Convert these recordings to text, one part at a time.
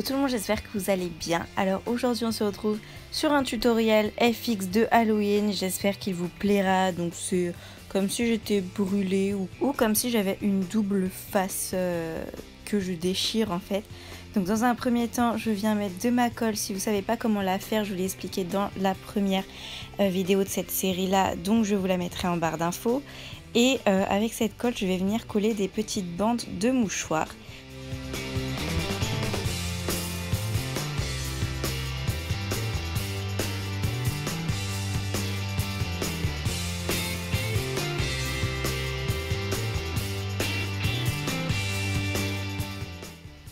Hello tout le monde, j'espère que vous allez bien. Alors aujourd'hui on se retrouve sur un tutoriel FX de Halloween, j'espère qu'il vous plaira. Donc c'est comme si j'étais brûlée ou comme si j'avais une double face que je déchire en fait. Donc dans un premier temps je viens mettre de ma colle. Si vous ne savez pas comment la faire, je vous l'ai expliqué dans la première vidéo de cette série là, donc je vous la mettrai en barre d'infos. Et avec cette colle je vais venir coller des petites bandes de mouchoirs.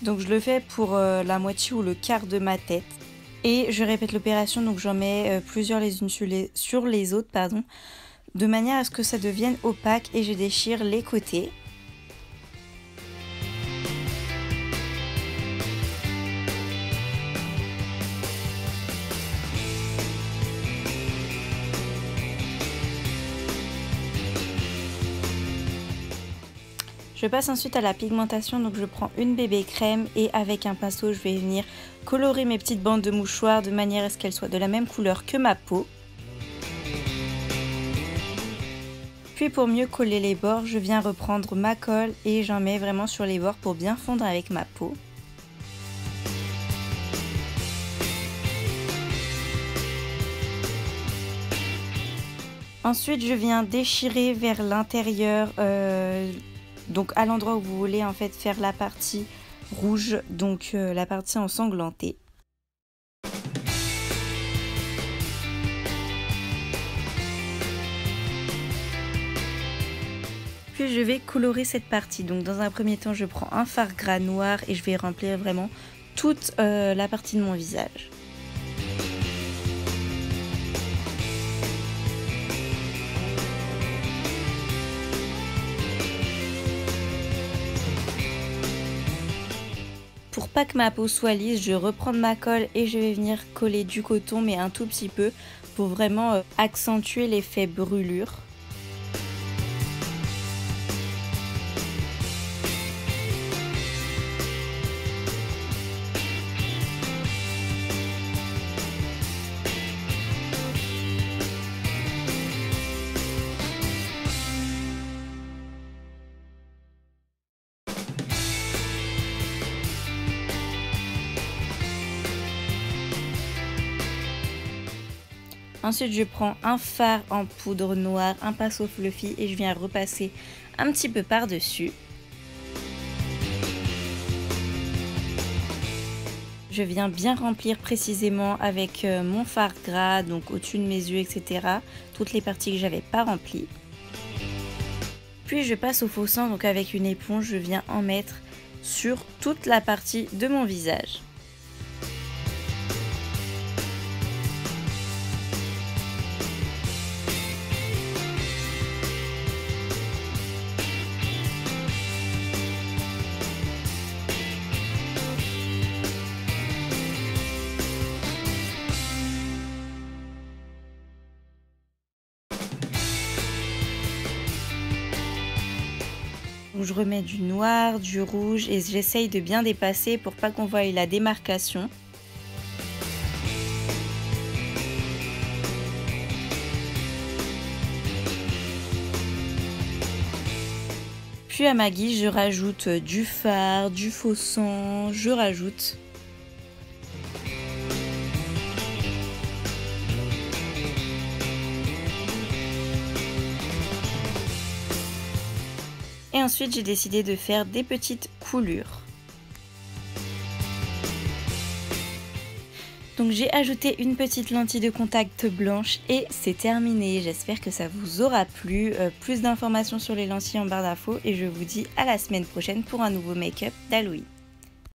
Donc je le fais pour la moitié ou le quart de ma tête. Et je répète l'opération, donc j'en mets plusieurs les unes sur les autres, pardon, de manière à ce que ça devienne opaque, et je déchire les côtés. Je passe ensuite à la pigmentation, donc je prends une bébé crème et avec un pinceau je vais venir colorer mes petites bandes de mouchoirs de manière à ce qu'elles soient de la même couleur que ma peau. Puis pour mieux coller les bords, je viens reprendre ma colle et j'en mets vraiment sur les bords pour bien fondre avec ma peau. Ensuite je viens déchirer vers l'intérieur, donc à l'endroit où vous voulez en fait faire la partie rouge, donc la partie ensanglantée. Puis je vais colorer cette partie. Donc dans un premier temps je prends un fard gras noir et je vais remplir vraiment toute la partie de mon visage. Pour pas que ma peau soit lisse, je reprends ma colle et je vais venir coller du coton, mais un tout petit peu, pour vraiment accentuer l'effet brûlure. Ensuite je prends un fard en poudre noire, un pinceau fluffy et je viens repasser un petit peu par dessus. Je viens bien remplir précisément avec mon fard gras, donc au-dessus de mes yeux, etc. Toutes les parties que j'avais pas remplies. Puis je passe au faux sang, donc avec une éponge je viens en mettre sur toute la partie de mon visage. Je remets du noir, du rouge et j'essaye de bien dépasser pour pas qu'on voie la démarcation. Puis à ma guise, je rajoute du fard, du faux sang, je rajoute. Et ensuite j'ai décidé de faire des petites coulures. Donc j'ai ajouté une petite lentille de contact blanche et c'est terminé. J'espère que ça vous aura plu. Plus d'informations sur les lentilles en barre d'infos et je vous dis à la semaine prochaine pour un nouveau make-up d'Halloween.